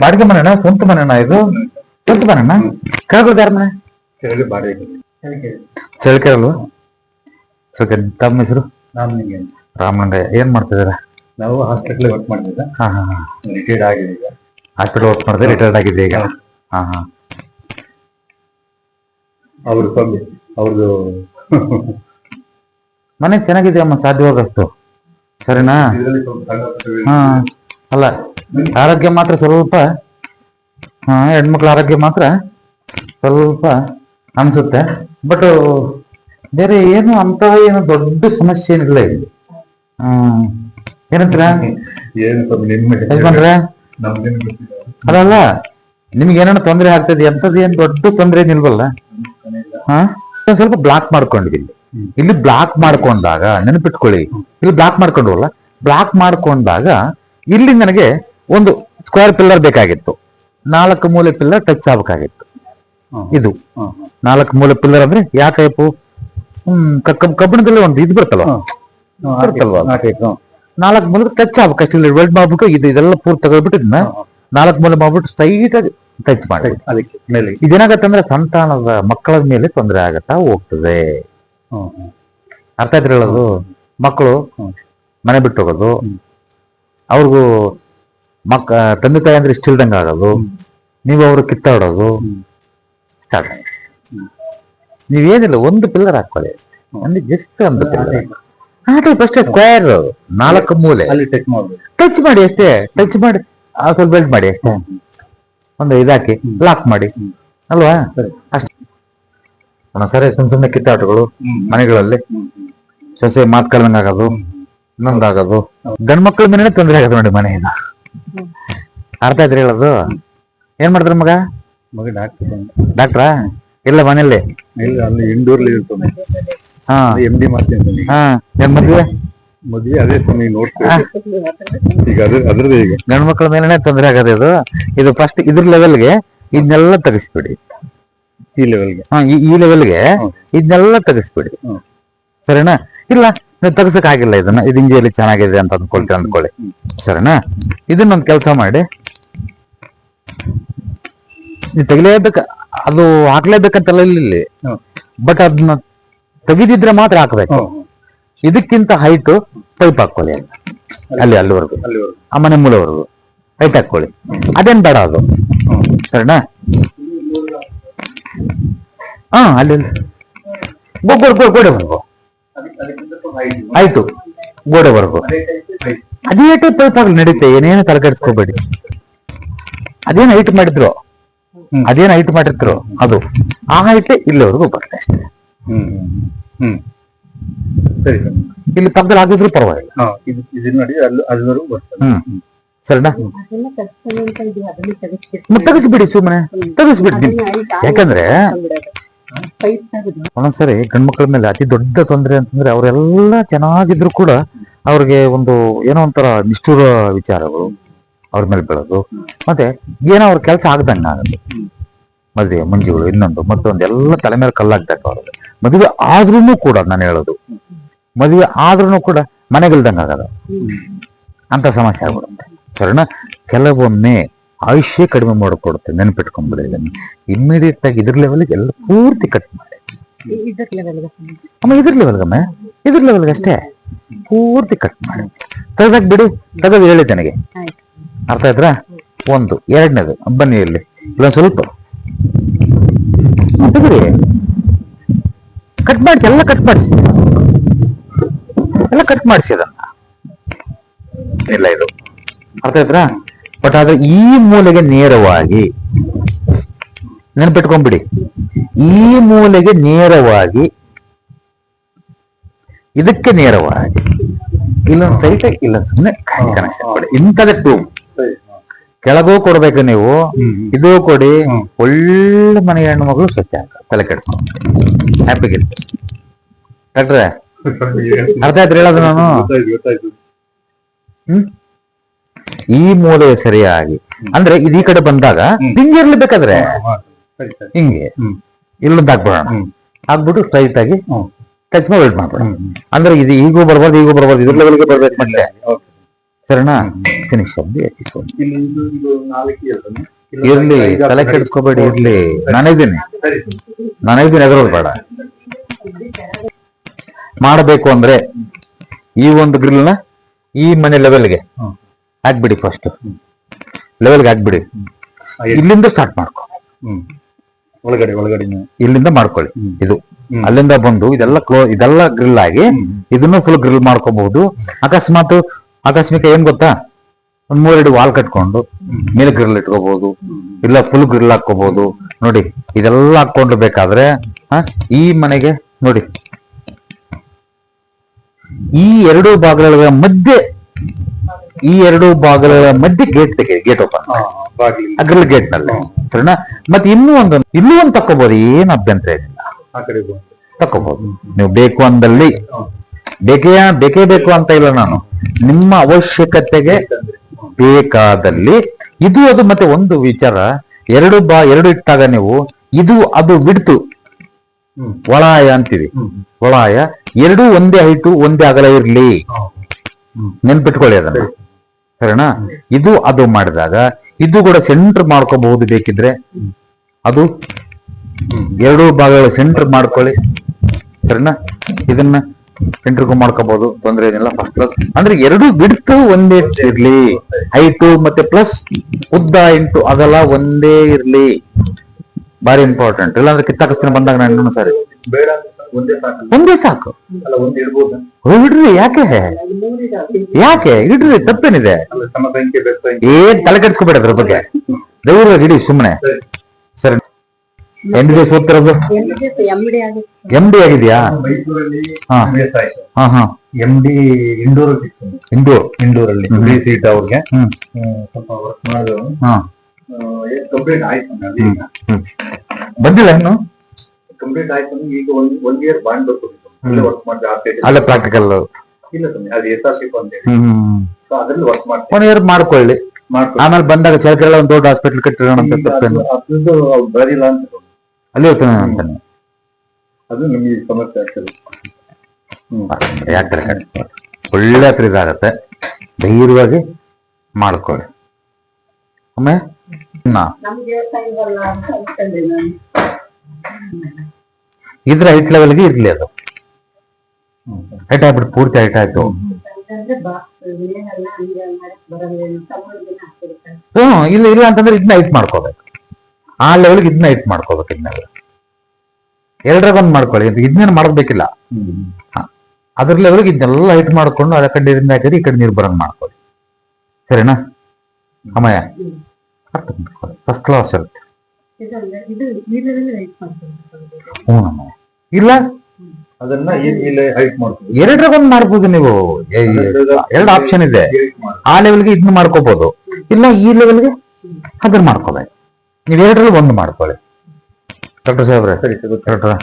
ಬಾಡಿಗೆ ಮನೆನಾ ಸ್ವಂತ ಮನೆನಾ ಇದು? ಸ್ವಂತ ಮನೆನಾ? ಕೆಳಗಡೆ ಯಾರ ಮನೆ? ಚಳಿಕೆ ಅಲ್ವಾ? ತಮ್ಮ ಹೆಸರು? ರಾಮಲಿಂಗಯ್ಯ. ಏನ್ ಮಾಡ್ತಿದಾರ? ನಾವು ಹಾಸ್ಪಿಟಲ್ ವರ್ಕ್ ಮಾಡ್ತಿದ್ದ. ರಿಟೈರ್ಡ್ ಆಗಿದೆ ಈಗ. ಹಾಸ್ಪಿಟಲ್ ವರ್ಕ್ ಮಾಡಿದ್ರೆ ರಿಟೈರ್ಡ್ ಆಗಿದೆ ಈಗ. ಅವ್ರದ್ದು ಮನೆ ಚೆನ್ನಾಗಿದೆ ಅಮ್ಮ, ಸಾಧ್ಯವಾದಷ್ಟು. ಸರಿನಾ? ಅಲ್ಲ, ಆರೋಗ್ಯ ಮಾತ್ರ ಸ್ವಲ್ಪ ಹೆಣ್ಮಕ್ಳ ಆರೋಗ್ಯ ಮಾತ್ರ ಸ್ವಲ್ಪ ಅನ್ಸುತ್ತೆ. ಬಟ್ ಬೇರೆ ಏನು ಅಂತ ಏನು ದೊಡ್ಡ ಸಮಸ್ಯೆ ಏನಿಲ್ಲ ಇಲ್ಲಿ. ಏನಂತೀರ ಯಜಮಾನ್ರೆ? ಅದಲ್ಲ, ನಿಮ್ಗೆ ಏನಾನ ತೊಂದರೆ ಆಗ್ತದೆ, ಎಂತದ್ದು ಏನ್ ದೊಡ್ಡ ತೊಂದರೆ ಏನಿಲ್ವಲ್ಲ? ಸ್ವಲ್ಪ ಬ್ಲಾಕ್ ಮಾಡ್ಕೊಂಡ್ವಿ ಇಲ್ಲಿ ಬ್ಲಾಕ್ ಮಾಡ್ಕೊಂಡಾಗ ನೆನಪಿಟ್ಕೊಳ್ಳಿ, ಇಲ್ಲಿ ಬ್ಲಾಕ್ ಮಾಡ್ಕೊಂಡ್ವಲ್ಲ, ಬ್ಲಾಕ್ ಮಾಡ್ಕೊಂಡಾಗ ಇಲ್ಲಿ ನನಗೆ ಒಂದು ಸ್ಕ್ವೇರ್ ಪಿಲ್ಲರ್ ಬೇಕಾಗಿತ್ತು. 4 ಮೂಲೆ ಪಿಲ್ಲರ್ ಟಚ್ ಆಗ್ಬೇಕಾಗಿತ್ತು. ಇದು 4 ಮೂಲೆ ಪಿಲ್ಲರ್ ಅಂದ್ರೆ ಯಾವ ಟೈಪು? ಕಬ್ಬಿಣದಲ್ಲಿ ಒಂದು ಇದು ಬರ್ತಲ್ವ, 4 ಮೂಲೆ ಟಚ್ ಆಗ್ಬೇಕು. ವೆಲ್ಡ್ ಮಾಡ್ಬಿಟ್ಟು ಇದೆಲ್ಲ ಪೂರ್ತಿ ತಗೊಳ್ಬಿಟ್ಟು ಇದನ್ನ 4 ಮೂಲೆ ಮಾಡ್ಬಿಟ್ಟು ಸ್ಟ್ರೈಟ್ ಆಗಿ ಟಚ್ ಮಾಡಿ. ಇದೇನಾಗತ್ತೆ ಅಂದ್ರೆ ಸಂತಾನದ ಮಕ್ಕಳ ಮೇಲೆ ತೊಂದರೆ ಆಗತ್ತಾ ಹೋಗ್ತದೆ. ಅರ್ಥ ಆಯ್ತು ಹೇಳೋದು? ಮಕ್ಕಳು ಮನೆ ಬಿಟ್ಟು ಹೋಗೋದು, ಅವ್ರಿಗೂ ತಂದೆ ತಾಯಿ ಅಂದ್ರೆ ಇಷ್ಟ ಇಲ್ದಂಗೆ ಆಗೋದು, ನೀವು ಅವ್ರು ಕಿತ್ತಾಡೋದು ಸ್ಟಾರ್ಟ್. ನೀವೇನಿಲ್ಲ, ಒಂದು ಪಿಲ್ಲರ್ ಹಾಕೊಳ್ಳಿ, ಒಂದು ಜಸ್ಟ್ ಒಂದು ಪಿಲ್ಲರ್ ಅಷ್ಟೇ, ಸ್ಕ್ವೇರ್ 4 ಮೂಲೆ ಟಚ್ ಮಾಡಿ ಅಷ್ಟೇ. ಟಚ್ ಮಾಡಿ ಸ್ವಲ್ಪ ಬೆಲ್ಟ್ ಮಾಡಿ ಅಷ್ಟೇ, ಒಂದು ಇದಾಕಿ ಲಾಕ್ ಮಾಡಿ ಅಲ್ವಾ? ಅಷ್ಟೇ. ಸರಿ, ಸುಮ್ಮನೆ ಕಿತ್ತಾಟಗಳು ಮನೆಗಳಲ್ಲಿ, ಸೊಸೆ ಮಾತು ಕಳ್ದಂಗೆ ಆಗೋದು, ಇನ್ನೊಂದಾಗೋದು, ಗಂಡು ಮಕ್ಕಳ ಮೇಲೆ ತೊಂದರೆ ಆಗೋದು ನೋಡಿ ಮನೆಯಿಂದ. ಅರ್ಥ ಆಯ್ತು ಹೇಳೋದು? ಏನ್ ಮಾಡಿದ್ರ ಮಗ? ಡಾಕ್ಟ್ರಾ? ಇಲ್ಲ ಮನೇಲಿ ಇಂಡೋರ್ಲಿ MD ಮಾಡ್ತೀನಿ. ಮದ್ವೆ ಅದೇ ಈಗ ಅದ್ರದ್ದು ಈಗ ಗಂಡು ಮಕ್ಕಳ ಮೇಲೆ ತೊಂದರೆ ಆಗದೆ ಇದು ಫಸ್ಟ್ ಇದ್ರ ಲೆವೆಲ್ಗೆ ಇದನ್ನೆಲ್ಲ ತೆಗಿಸ್ಬಿಡಿ. ಈ ಲೆವೆಲ್ಗೆ ಇದನ್ನೆಲ್ಲ ತೆಗಿಸ್ಬಿಡಿ. ಸರಿನಾ? ಇಲ್ಲ ನೀವು ತೆಗ್ಸಕ್ ಆಗಿಲ್ಲ ಇದನ್ನ, ಇದು ಇಂಜಿಯಲ್ಲಿ ಚೆನ್ನಾಗಿದೆ ಅಂತ ಅಂದ್ಕೊಳ್ಳಿ. ಸರಿನಾ? ಇದನ್ನೊಂದು ಕೆಲಸ ಮಾಡಿ, ನೀವು ತೆಗಿಲೇಬೇಕ, ಅದು ಹಾಕ್ಲೇಬೇಕಂತಲ್ಲ ಇಲ್ಲಿ, ಬಟ್ ಅದನ್ನ ತೆಗಿದಿದ್ರೆ ಮಾತ್ರ ಹಾಕ್ಬೇಕು. ಇದಕ್ಕಿಂತ ಹೈಟ್ ಪೈಪ್ ಹಾಕೊಳ್ಳಿ, ಅಲ್ಲಿವರೆಗೂ, ಆ ಮನೆ ಮೂಲವರೆಗೂ ಹೈಟ್ ಹಾಕೊಳ್ಳಿ. ಅದೇನ್ ಬೇಡ ಅದು. ಸರಿನಾ? ಅಲ್ಲಿ ಗೋಡೆವರೆಗೂ ಆಯ್ತು, ಗೋಡೆವರೆಗೂ ಅದೇ ಟೈಪ್ ಪೈಪ್ ಆಗ್ಲಿ ನಡೀತೆ, ಏನೇನು ತಲೆ ಕೆಡಿಸ್ಕೋಬೇಡಿ. ಅದೇನು ಹೈಟ್ ಮಾಡಿದ್ರು, ಅದು ಆ ಹೈಟ್ ಇಲ್ಲಿವರೆಗೂ ಬರುತ್ತೆ ಅಷ್ಟೇ. ಇಲ್ಲಿ ಪಕ್ಕದಲ್ಲಿ ಆಗಿದ್ರು ಪರವಾಗಿಲ್ಲ. ಸರಿನಾ? ತೆಗಿಸ್ಬಿಡಿ, ಸುಮ್ಮನೆ ತೆಗಿಸ್ಬಿಡಿ. ಯಾಕಂದ್ರೆ ಒಂದೊಂದ್ಸರಿ ಗಂಡ್ಮಕ್ಳ ಮೇಲೆ ಅತಿ ದೊಡ್ಡ ತೊಂದರೆ ಅಂತಂದ್ರೆ ಅವರೆಲ್ಲ ಚೆನ್ನಾಗಿದ್ರು ಕೂಡ ಅವ್ರಿಗೆ ಒಂದು ಏನೋ ಒಂಥರ ನಿಷ್ಠುರ ವಿಚಾರಗಳು ಅವ್ರ ಮೇಲೆ ಬೀಳೋದು, ಮತ್ತೆ ಏನೋ ಅವ್ರ ಕೆಲಸ ಆಗ್ದಂಗೆ ಆಗುತ್ತೆ. ಮದುವೆ ಮುಂಜಿಗಳು, ಇನ್ನೊಂದು ಮತ್ತೊಂದು, ಎಲ್ಲ ತಲೆ ಮೇಲೆ ಕಲ್ಲಾಗ್ಬೇಕು ಅವ್ರಿಗೆ. ಮದುವೆ ಆದ್ರೂ ಕೂಡ, ನಾನು ಹೇಳೋದು, ಮದುವೆ ಆದ್ರೂ ಕೂಡ ಮನೆಗಿಲ್ದಂಗೆ ಆಗದ ಅಂತ ಸಮಸ್ಯೆ ಆಗ್ಬಿಡುತ್ತೆ. ಸರಿನಾ? ಕೆಲವೊಮ್ಮೆ ಆಯುಷ್ಯ ಕಡಿಮೆ ಮಾಡಿಕೊಡುತ್ತೆ, ನೆನಪಿಟ್ಕೊಂಡ್ಬಿಡಿ. ಇದನ್ನು ಇಮ್ಮಿಡಿಯೇಟ್ ಆಗಿ ಇದ್ರ ಲೆವೆಲ್ಗೆ ಎಲ್ಲ ಪೂರ್ತಿ ಕಟ್ ಮಾಡಿ. ಇದ್ರ ಲೆವೆಲ್ಗೆ ಅಷ್ಟೇ ಪೂರ್ತಿ ಕಟ್ ಮಾಡಿ ತೆಗ್ದಾಕ್ ಬಿಡಿ. ತೆಗೆದು ಹೇಳಿ ನನಗೆ, ಅರ್ಥ ಆಯ್ತಾ? ಒಂದು ಎರಡನೇದು ಬನ್ನಿ, ಇಲ್ಲಿ ಇಲ್ಲೊಂದು ಸ್ವಲ್ಪ ತೆಗಿರಿ, ಕಟ್ ಮಾಡಿಸಿ, ಎಲ್ಲ ಕಟ್ ಮಾಡಿಸಿ ಅದನ್ನ ಇಲ್ಲ, ಇದು ಅರ್ಥ ಆಯ್ತಾ? ಬಟ್ ಆದ್ರೆ ಈ ಮೂಲೆಗೆ ನೇರವಾಗಿ ನೆನಪಿಟ್ಕೊಂಡ್ಬಿಡಿ, ಈ ಮೂಲೆಗೆ ನೇರವಾಗಿ, ಇದಕ್ಕೆ ನೇರವಾಗಿ, ಇಲ್ಲೊಂದು ಸೈಟ್, ಇಲ್ಲೊಂದು ಸುಮ್ಮನೆ ಕನೆಕ್ಷನ್ ಕೊಡಿ. ಇಂಥದೇ ಟೂ ಕೆಳಗೂ ಕೊಡ್ಬೇಕು ನೀವು, ಇದು ಕೊಡಿ. ಒಳ್ಳೆ ಮನೆ ಹೆಣ್ಣು ಮಗಳು ಸಸ್ಯ ತಲೆ ಕೆಡ್ಕೊಂಡು ಹ್ಯಾಪಿಗಿರುತ್ತೆ. ಕಟ್ರೆ ಅರ್ಥ ಆಯ್ತು ಹೇಳೋದು ನಾನು? ಈ ಮೂಲೆ ಸರಿಯಾಗಿ ಅಂದ್ರೆ ಇದು ಈ ಕಡೆ ಬಂದಾಗ ಹಿಂಗೆ ಇರ್ಲೇಬೇಕಾದ್ರೆ ಹಿಂಗೆ ಇಲ್ಲೊಂದು ಹಾಕ್ಬಿಡೋಣ, ಹಾಕ್ಬಿಟ್ಟು ಸ್ಟ್ರೈಟ್ ಆಗಿ ಟಚ್ ಮಾಡಿ ವೆಲ್ಟ್ ಮಾಡ್ಬಿಡೋಣ. ಅಂದ್ರೆ ಇದು ಈಗೂ ಬರ್ಬಾರ್ದು, ಇದ್ರ ಲೆವೆಲ್ಗೆ ಬರ್ಬೇಕು. ಮತ್ತೆ ಸರಿನಾ ಫಿನಿಶ್ ಅಲ್ಲಿ ಎಪಿಸೋಡ್ ಇಲ್ಲಿ ಇದು 4 ಇಯರ್ಸ್ ಇರ್ಲಿ, ತಲೆ ಕೆಡಿಸ್ಕೋಬೇಡಿ, ಇರ್ಲಿ. ನಾನಿದ್ದೀನಿ ಎದುರೋದು ಬೇಡ. ಮಾಡಬೇಕು ಅಂದ್ರೆ ಈ ಒಂದು ಗ್ರಿಲ್ ನ ಈ ಮನೆ ಲೆವೆಲ್ಗೆ ಹಾಕ್ಬಿಡಿ, ಫಸ್ಟ್ ಲೆವೆಲ್ಗೆ ಹಾಕ್ಬಿಡಿ. ಇಲ್ಲಿಂದ ಸ್ಟಾರ್ಟ್ ಮಾಡ್ಕೊ, ಒಳಗಡೆ ಇಲ್ಲಿಂದ ಮಾಡ್ಕೊಳ್ಳಿ. ಇದು ಅಲ್ಲಿಂದ ಬಂದು ಇದೆಲ್ಲ ಗ್ರಿಲ್ ಆಗಿ ಇದನ್ನು ಫುಲ್ ಗ್ರಿಲ್ ಮಾಡ್ಕೋಬಹುದು. ಆಕಸ್ಮಿಕ ಏನ್ ಗೊತ್ತಾ, ಒಂದ್ 3 ಅಡಿ ವಾಲ್ ಕಟ್ಕೊಂಡು ಮೇಲೆ ಗ್ರಿಲ್ ಇಟ್ಕೋಬಹುದು, ಇಲ್ಲ ಫುಲ್ ಗ್ರಿಲ್ ಹಾಕೋಬಹುದು. ನೋಡಿ ಇದೆಲ್ಲ ಹಾಕೊಂಡು ಬೇಕಾದ್ರೆ ಈ ಮನೆಗೆ ನೋಡಿ ಈ ಎರಡು ಬಾಗಿಲುಗಳ ಮಧ್ಯೆ ಗೇಟ್ ಓಪನ್ ಗ್ರಿಲ್ ಗೇಟ್ ನಲ್ಲಿ, ಸರಿನಾ? ಮತ್ತೆ ಇನ್ನೂ ಒಂದು ತಕ್ಕೋಬಹುದು, ಏನ್ ಅಭ್ಯಂತರ ಏನಿಲ್ಲ, ತಕ್ಕೋಬಹುದು ನೀವು ಬೇಕು ಅಂದಲ್ಲಿ. ಬೇಕೇ ಬೇಕು ಅಂತ ಇಲ್ಲ ನಾನು, ನಿಮ್ಮ ಅವಶ್ಯಕತೆಗೆ ಬೇಕಾದಲ್ಲಿ ಇದು ಅದು. ಮತ್ತೆ ಒಂದು ವಿಚಾರ, ಎರಡು ಇಟ್ಟಾಗ ನೀವು ಅದು ಬಿಡ್ತು ಒಳಾಯ ಅಂತೀವಿ. ಒಳಾಯ ಎರಡೂ ಒಂದೇ ಹೈಟು ಒಂದೇ ಅಗಲ ಇರ್ಲಿ, ನೆನ್ಪಿಟ್ಕೊಳ್ಳಿ ಅದನ್ನ, ಸರಿನಾ? ಅದು ಮಾಡಿದಾಗ ಇದು ಕೂಡ ಸೆಂಟರ್ ಮಾಡ್ಕೋಬಹುದು. ಬೇಕಿದ್ರೆ ಅದು ಎರಡೂ ಭಾಗಗಳು ಸೆಂಟರ್ ಮಾಡ್ಕೊಳ್ಳಿ, ಸರಿನಾ? ಇದನ್ನ ಸೆಂಟರ್ಗೂ ಮಾಡ್ಕೋಬಹುದು, ತೊಂದರೆ ಏನಿಲ್ಲ. ಫಸ್ಟ್ ಕ್ಲಾಸ್ ಅಂದ್ರೆ ಎರಡು ಬಿಡ್ತು ಒಂದೇ ಇರ್ಲಿ, ಹೈಟು ಮತ್ತೆ ಪ್ಲಸ್ ಉದ್ದ ಇಂಟು ಅಗಲ ಒಂದೇ ಇರ್ಲಿ, ಬಾರಿ ಇಂಪಾರ್ಟೆಂಟ್. ಇಲ್ಲಾಂದ್ರೆ ಕಿತ್ತಾಕಸ್ತೀನಿ ಬಂದಾಗ ನಾನು ಇನ್ನೊಂದು ಸಾರಿ ಒಂದೇ ಸಾಕು. ಇಡ್ರಿ, ಯಾಕೆ ಇಡ್ರಿ, ತಪ್ಪೇನಿದೆ? ಏನ್ ತಲೆ ಕೆಡಿಸ್ಕೋಬೇಡ ಅದ್ರ ಬಗ್ಗೆ, ದೇವ್ರ ಇಡಿ ಸುಮ್ಮನೆ. ಸರಿ, MBBS ಓದ್ತಿರೋದು MD ಆಗಿದ್ಯಾ? MD ಇಂಡೋರ್ ಅಲ್ಲಿ ಸೀಟ್ ಅವ್ರಿಗೆ ಸ್ವಲ್ಪ ವರ್ಕ್ ಮಾಡೋದು ಕಂಪ್ಲೀಟ್ ಆಯ್ತು. ಬಂದಿಲ್ಲ ಇನ್ನು, ಕಂಪ್ಲೀಟ್ ಆಯ್ತು. ಈಗ ಒಂದ್ ಇಯರ್ ಬಾಂಡ್ ವರ್ಕ್ ಮಾಡಿ ಅಲ್ಲ ಪ್ರಾಕ್ಟಿಕಲ್ ಇಲ್ಲ ಅದು SRC ಅಂತ ಹೇಳಿ ಅದ್ರಲ್ಲಿ ವರ್ಕ್ ಮಾಡ್ತೀನಿ. 1 ಇಯರ್ ಮಾಡ್ಕೊಳ್ಳಿ, ಆಮೇಲೆ ಬಂದಾಗ ಚಳಕೆಲ್ಲ ಒಂದು ದೊಡ್ಡ ಹಾಸ್ಪಿಟಲ್ ಕಟ್ಟಿರೋಣ ಅಂತ ತಪ್ಪೇನು? ಅದು ಬರಿಲ್ಲ ಅಂತ ಅಲ್ಲಿ ಹೋಗ್ತಾನೆ ಅಂತಾನೆ, ಅದು ನಿಮಗೆ ಸಮಸ್ಯೆ ಆಗ್ತದೆ. ಯಾಕೆ ಒಳ್ಳೆ ಹತ್ರ ಇದಾಗತ್ತೆ, ಧೈರ್ಯವಾಗಿ ಮಾಡ್ಕೊಳ್ಳಿ. ಒಮ್ಮೆ ಇದ್ರ ಹೈಟ್ ಲೆವೆಲ್ಗೆ ಇರ್ಲಿ, ಅದು ಹೈಟ್ ಆಗ್ಬಿಟ್ಟು ಪೂರ್ತಿ ಹೈಟ್ ಆಯ್ತು. ಇಲ್ಲ ಅಂತಂದ್ರೆ ಇದನ್ನ ಹೈಟ್ ಮಾಡ್ಕೋಬೇಕು, ಆ ಲೆವೆಲ್ಗೆ ಇದನ್ನ ಹೈಟ್ ಮಾಡ್ಕೋಬೇಕು. ಇದನ್ನೆಲ್ಲ ಎರಡರಾಗ ಒಂದ್ ಮಾಡ್ಕೊಳ್ಳಿ, ಇದನ್ನೇನು ಮಾಡ್ಬೇಕಿಲ್ಲ. ಅದ್ರ ಲೆವೆಲ್ಗೆ ಇದನ್ನೆಲ್ಲ ಹೈಟ್ ಮಾಡ್ಕೊಂಡು ಅದ ಕಡೆ ನೀರಿಂದ ಹಾಕಿದ್ರೆ ಈ ಕಡೆ ನೀರು ಬರಂಗ್ ಮಾಡ್ಕೊಳ್ಳಿ, ಸರಿನಾ? ಅಮ್ಮಯ್ಯ ಫಸ್ಟ್ ಕ್ಲಾಸ್ ಇರುತ್ತೆ. ಹ್ಞೂ, ಇಲ್ಲ ಅದನ್ನ ಹೈಟ್ ಮಾಡ್ಬೋದು, ಎರಡರಾಗ ಒಂದ್ ಮಾಡ್ಬೋದು ನೀವು. ಎರಡು ಆಪ್ಷನ್ ಇದೆ, ಆ ಲೆವೆಲ್ಗೆ ಇದನ್ನ ಮಾಡ್ಕೋಬಹುದು, ಇಲ್ಲ ಈ ಲೆವೆಲ್ಗೆ ಅದನ್ನ ಮಾಡ್ಕೋಬೇಕು. ನೀವು ಎರಡರಲ್ಲಿ ಒಂದು ಮಾಡ್ಕೊಳ್ಳಿ. ಡಾಕ್ಟರ್ ಸಾಹೇಬ್ರೆ, ಸರಿ ಡಾಕ್ಟರ್.